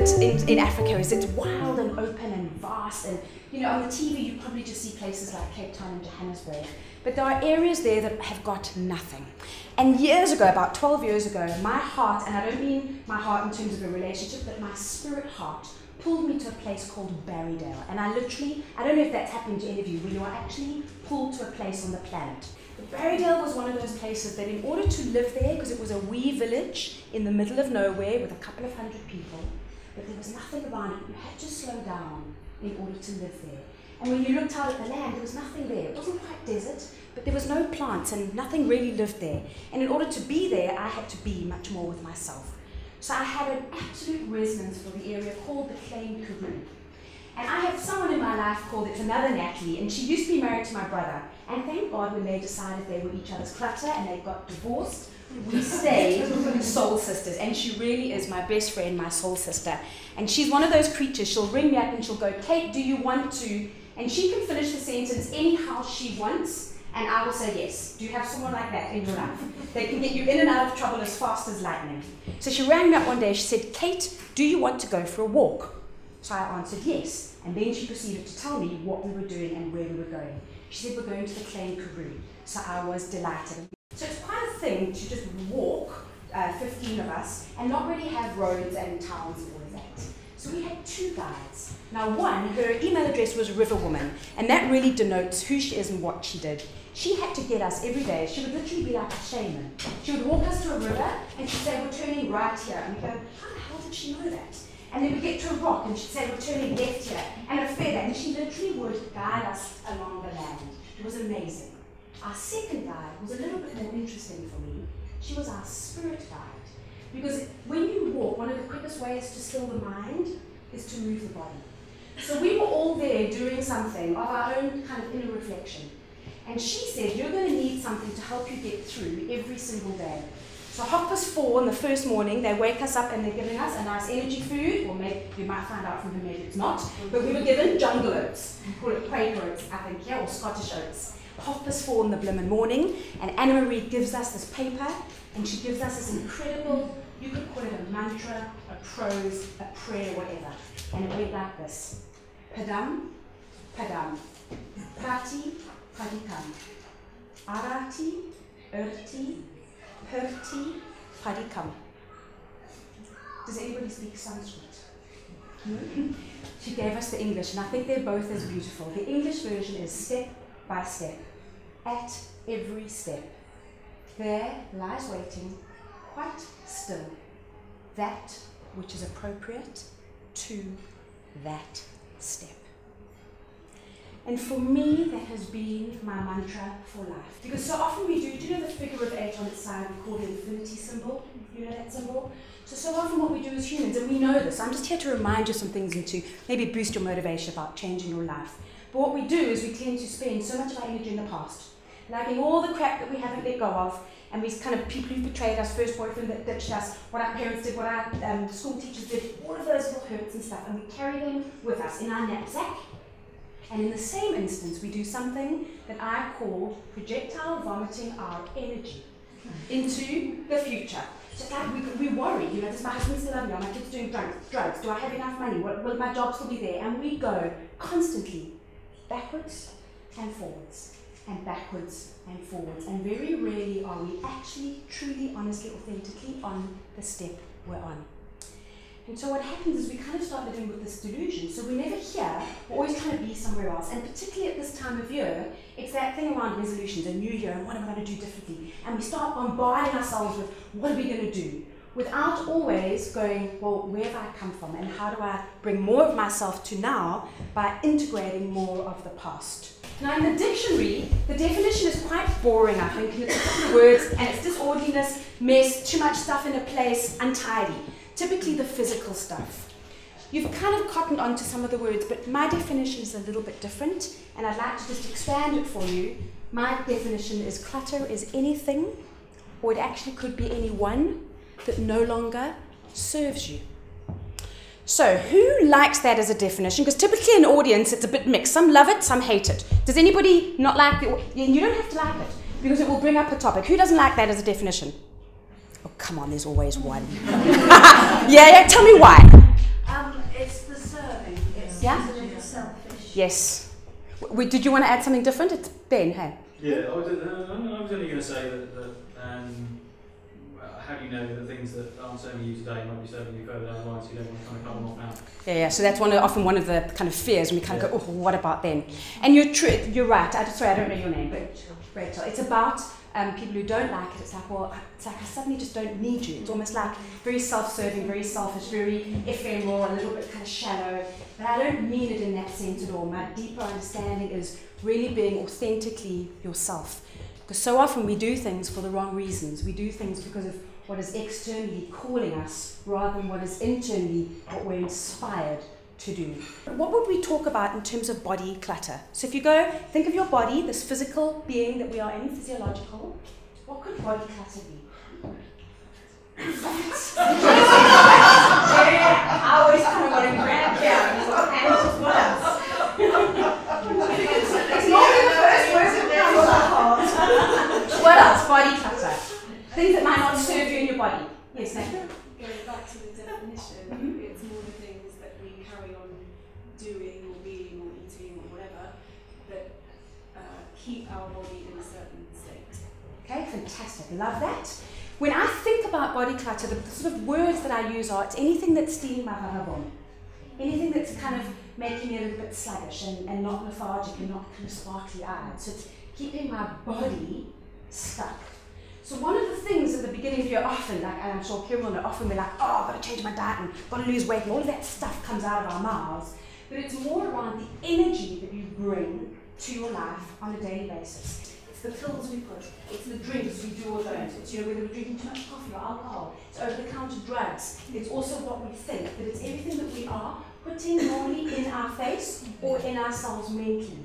it in Africa is it's wild and open and vast, and you know, on the TV you probably just see places like Cape Town and Johannesburg, but there are areas there that have got nothing. And years ago, about 12 years ago, my heart, and I don't mean my heart in terms of a relationship, but my spirit heart pulled me to a place called Barrydale. And I don't know if that's happened to any of you, where you are actually pulled to a place on the planet. But Barrydale was one of those places that in order to live there, because it was a wee village in the middle of nowhere with a couple of hundred people, but there was nothing around it. You had to slow down in order to live there. And when you looked out at the land, there was nothing there. It wasn't quite desert, but there was no plants and nothing really lived there. And in order to be there, I had to be much more with myself. So I had an absolute resonance for the area called the Karoo. And I have someone in my life called, it's another Natalie, and she used to be married to my brother. And thank God when they decided they were each other's clutter and they got divorced, we stayed soul sisters. And she really is my best friend, my soul sister. And she's one of those creatures, she'll ring me up and she'll go, Kate, do you want to? And she can finish the sentence anyhow she wants, and I will say yes. Do you have someone like that in your life? They can get you in and out of trouble as fast as lightning. So she rang me up one day, she said, Kate, do you want to go for a walk? So I answered yes, and then she proceeded to tell me what we were doing and where we were going. She said, we're going to the Karoo. So I was delighted. So it's quite a thing to just walk, 15 of us, and not really have roads and towns and all of that. So we had two guides. Now one, her email address was Riverwoman, and that really denotes who she is and what she did. She had to get us every day. She would literally be like a shaman. She would walk us to a river, and she'd say, we're turning right here. And we go, how the hell did she know that? And then we get to a rock, and she'd say, we're turning left here, and a feather. And she literally would guide us along the land. It was amazing. Our second guide was a little bit more interesting for me. She was our spirit guide. Because when you walk, one of the quickest ways to still the mind is to move the body. So we were all there doing something of our own kind of inner reflection. And she said, you're going to need something to help you get through every single day. So 4:30 in the first morning, they wake us up and they're giving us a nice energy food, or maybe you might find out from her maybe it's not, but we were given jungle oats. We call it Quaker oats, I think, yeah, or Scottish oats. 4:30 in the blimmin' morning, and Anna Marie gives us this paper, and she gives us this incredible, you could call it a mantra, a prose, a prayer, whatever. And it went like this. Padam, padam, prati, padikam, arati, urti, purti, padikam. Does anybody speak Sanskrit? She gave us the English, and I think they're both as beautiful. The English version is step by step, at every step. There lies waiting, quite still, that which is appropriate to that step. And for me, that has been my mantra for life. Because so often do you know the figure of 8 on its side, we call the infinity symbol? You know that symbol? So often what we do as humans, and we know this, I'm just here to remind you some things and to maybe boost your motivation about changing your life. But what we do is we tend to spend so much of our energy in the past, liking all the crap that we haven't let go of, and we kind of people who betrayed us, first boyfriend that ditched us, what our parents did, what our school teachers did, all of those little hurts and stuff, and we carry them with us in our knapsack. And in the same instance, we do something that I call projectile vomiting our energy into the future. So it's like we worry, you know, does my husband still love me? Are my kids doing drugs? Do I have enough money? Will my job still be there? And we go constantly backwards and forwards, and backwards and forwards. And very rarely are we actually, truly, honestly, authentically on the step we're on. And so what happens is we kind of start living with this delusion. So we're never here, we're always trying to be somewhere else. And particularly at this time of year, it's that thing around resolutions, a new year, and what am I going to do differently? And we start bombarding ourselves with, what are we going to do? Without always going, well, where have I come from? And how do I bring more of myself to now by integrating more of the past? Now in the dictionary, the definition is quite boring, I think, and it's a couple of words, and it's disorderliness, mess, too much stuff in a place, untidy. Typically the physical stuff. You've kind of cottoned onto some of the words, but my definition is a little bit different, and I'd like to just expand it for you. My definition is clutter is anything, or it actually could be anyone, that no longer serves you. So who likes that as a definition? Because typically in an audience it's a bit mixed. Some love it, some hate it. Does anybody not like it? You don't have to like it, because it will bring up a topic. Who doesn't like that as a definition? Oh, come on, there's always one. Yeah, tell me why. It's the serving. It's Yeah? a little selfish. Yes. Did you want to add something different? It's Ben, hey? Yeah, I was only going to say that how do you know that things that aren't serving you today might be serving you further down the line, so you don't want to kind of cut them off now? Yeah, so that's often one of the kind of fears, and we kind of go, oh, what about then? And you're right. Sorry, I don't know your name, but Rachel. It's about people who don't like it. It's like, I suddenly just don't need you. It's almost like very self-serving, very selfish, very ephemeral, a little bit kind of shallow. But I don't mean it in that sense at all. My deeper understanding is really being authentically yourself. Because so often we do things for the wrong reasons. We do things because of what is externally calling us rather than what is internally what we're inspired to do. What would we talk about in terms of body clutter? So if you go, think of your body, this physical being that we are in, physiological, what could body clutter be? I always kind of want to grab and what else? It's normally the first word that comes out. What else? Body clutter. Things that might not serve you in your body. Yes, Nathan? Going back to the definition, it's more the things that we carry on doing or being or eating or whatever that keep our body in a certain state. Okay, fantastic. Love that. When I think about body clutter, the sort of words that I use are, it's anything that's stealing my vibration. Anything that's kind of making me a little bit sluggish and not lethargic and not kind of sparkly eyed. So it's keeping my body stuck. So one of the things at the beginning of the year often, like, and I'm sure Kim will know, often we're like, oh, I've got to change my diet and got to lose weight, and all of that stuff comes out of our mouths. But it's more around the energy that you bring to your life on a daily basis. It's the pills we put, it's the drinks we do or don't, it's whether we're drinking too much coffee or alcohol, it's over-the-counter drugs, it's also what we think, but it's everything that we are putting normally in our face or in ourselves mentally.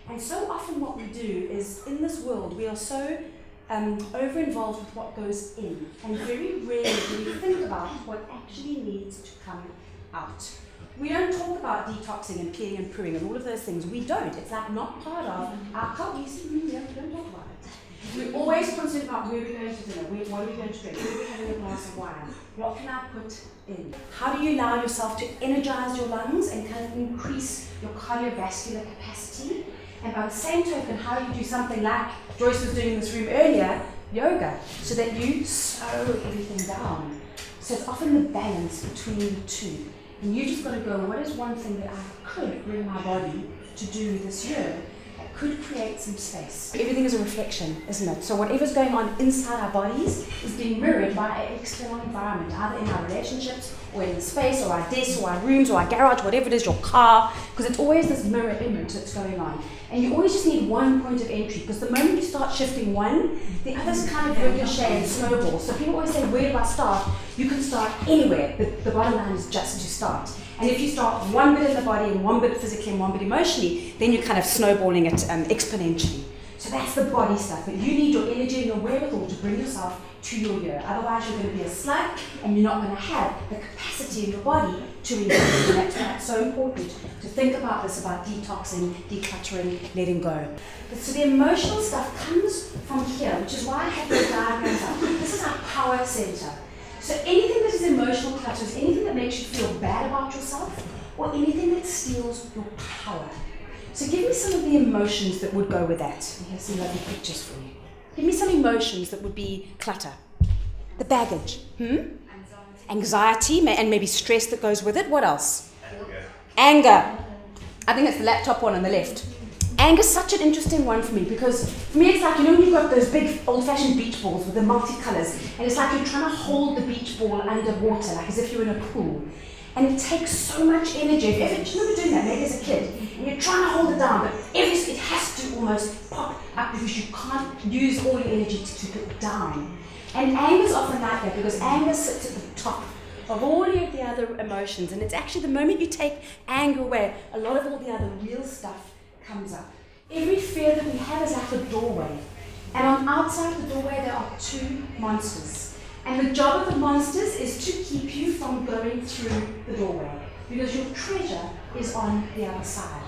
And so often what we do is, in this world, we are so over-involved with what goes in, and very rarely do we think about what actually needs to come out. We don't talk about detoxing and peeing and pooing and all of those things. We don't. It's like not part of our culture. We don't talk about it. We're always concerned about where we're going to dinner, what are we going to drink, where are we having a glass of wine, what can I put in? How do you allow yourself to energize your lungs and kind of increase your cardiovascular capacity? And by the same token, how do you do something like Joyce was doing in this room earlier, yoga, so that you slow everything down. So it's often the balance between the two. And you just got to go, what is one thing that I could bring my body to do this year that could create some space? Everything is a reflection, isn't it? So whatever's going on inside our bodies is being mirrored by our external environment, either in our relationships or in the space or our desks or our rooms or our garage, whatever it is, your car, because it's always this mirror image that's going on. And you always just need one point of entry, because the moment you start shifting one, the others kind of ricochet and snowball. So people always say, where do I start? You can start anywhere, but the bottom line is just to start. And if you start one bit in the body and one bit physically and one bit emotionally, then you're kind of snowballing it exponentially. So that's the body stuff, but you need your energy and your wherewithal to bring yourself to your year. Otherwise you're going to be a slug and you're not going to have the capacity in your body to engage. And that's why it's so important to think about this, about detoxing, decluttering, letting go. But so the emotional stuff comes from here, which is why I have the diagrams up. This is our power center. So anything that is emotional clutter is anything that makes you feel bad about yourself or anything that steals your power. So give me some of the emotions that would go with that. And here's some lovely pictures for you. Give me some emotions that would be clutter. The baggage. Anxiety, and maybe stress that goes with it. What else? Anger. I think it's the laptop one on the left. Anger is such an interesting one for me, because for me it's like, you know, when you've got those big old-fashioned beach balls with the multicolours, and it's like you're trying to hold the beach ball underwater, like as if you're in a pool. And it takes so much energy. If you ever, do you remember doing that, maybe as a kid? And you're trying to hold it down, but it has to almost pop up because you can't use all your energy to keep it down. And anger is often like that, because anger sits at the top of all of the other emotions. And it's actually the moment you take anger away, a lot of all the other real stuff comes up. Every fear that we have is like a doorway. And on outside the doorway there are two monsters. And the job of the monsters is to keep you from going through the doorway, because your treasure is on the other side.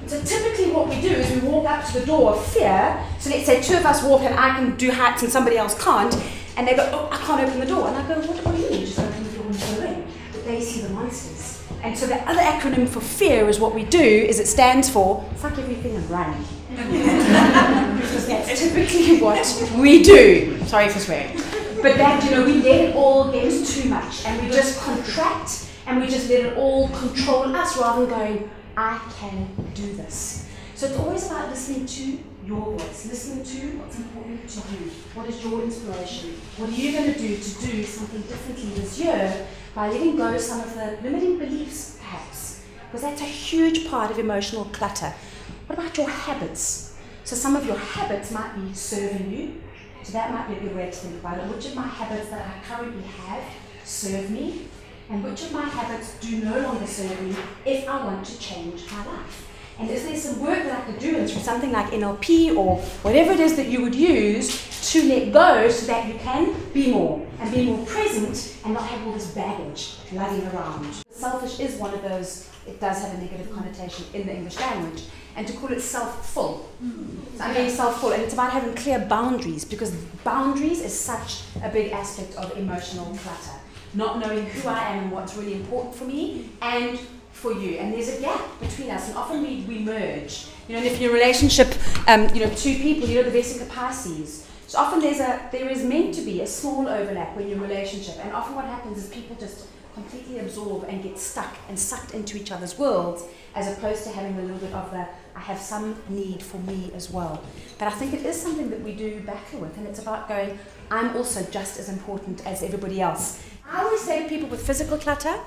And so typically what we do is we walk up to the door of fear. So let's say two of us walk and I can do heights and somebody else can't. And they go, oh, I can't open the door. And I go, what do you mean? Just open the door and go in. But they see the monsters. And so the other acronym for fear is what we do is it stands for fuck everything and run. Because that's typically what we do. Sorry for swearing. But that, we let it all get us too much. And we just contract and we just let it all control us rather than going, I can do this. So it's always about listening to your voice, listening to what's important to you. What is your inspiration? What are you going to do something differently this year by letting go of some of the limiting beliefs, perhaps? Because that's a huge part of emotional clutter. What about your habits? So some of your habits might be serving you. So that might be a good way to think about it. Which of my habits that I currently have serve me? And which of my habits do no longer serve me if I want to change my life? And is there some work that I could do through something like NLP or whatever it is that you would use to let go so that you can be more and be more present and not have all this baggage lugging around? Selfish is one of those, it does have a negative connotation in the English language, and to call it self-full. So I'm being self-full, and it's about having clear boundaries, because boundaries is such a big aspect of emotional clutter. Not knowing who I am and what's really important for me and for you, and there's a gap between us, and often we merge. And if you're in a relationship, two people, the Vesica Pisces. So often there is meant to be a small overlap when you're in a relationship, and often what happens is people just completely absorb and get stuck and sucked into each other's worlds, as opposed to having a little bit of the I have some need for me as well. But I think it is something that we do battle with, and it's about going, I'm also just as important as everybody else. I always say to people with physical clutter,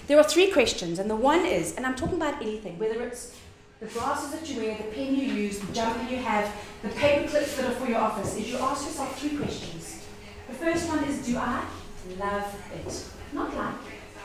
there are 3 questions, and the one is, and I'm talking about anything, whether it's the glasses that you wear, the pen you use, the jumper you have, the paper clips that are for your office, is you ask yourself 3 questions. The first one is, do I love it? Not like,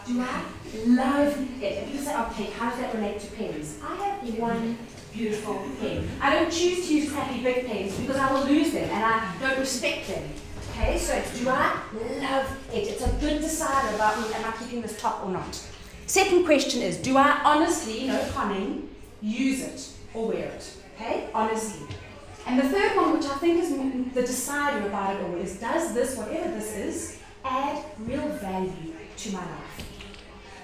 do I love it? And people say, okay, how does that relate to pens? I have one beautiful pen. I don't choose to use crappy big pens because I will lose them and I don't respect them. Okay, so do I love it? It's a good decider about me, am I keeping this top or not? Second question is, do I honestly, no conning, use it or wear it? Okay, honestly. And the third one, which I think is the decider about it all, is does this, whatever this is, add real value to my life?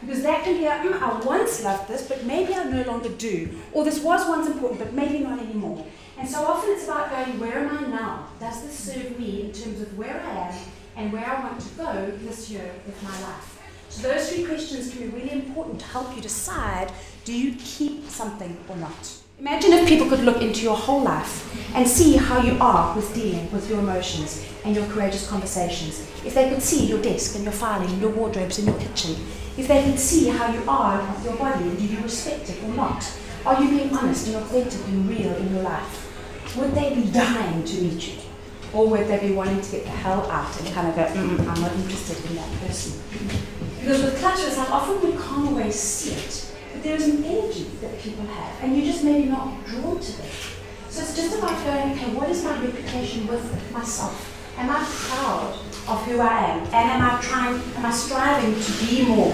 Because that can be like, I once loved this, but maybe I no longer do. Or this was once important, but maybe not anymore. And so often it's about going, where am I now? Does this serve me in terms of where I am and where I want to go this year with my life? So those 3 questions can be really important to help you decide, do you keep something or not? Imagine if people could look into your whole life and see how you are with dealing with your emotions and your courageous conversations. If they could see your desk and your filing and your wardrobes and your kitchen. If they could see how you are with your body and do you respect it or not. Are you being honest and authentic and real in your life? Would they be dying to meet you? Or would they be wanting to get the hell out and kind of go, I'm not interested in that person? Because with clutter, it's like often we can't always see it, but there is an energy that people have, and you're just maybe not drawn to them. So it's just about going, okay, what is my reputation with myself? Am I proud of who I am? And am I striving to be more?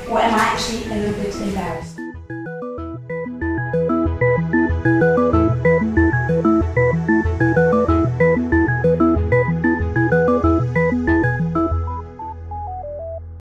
Or am I actually a little bit embarrassed?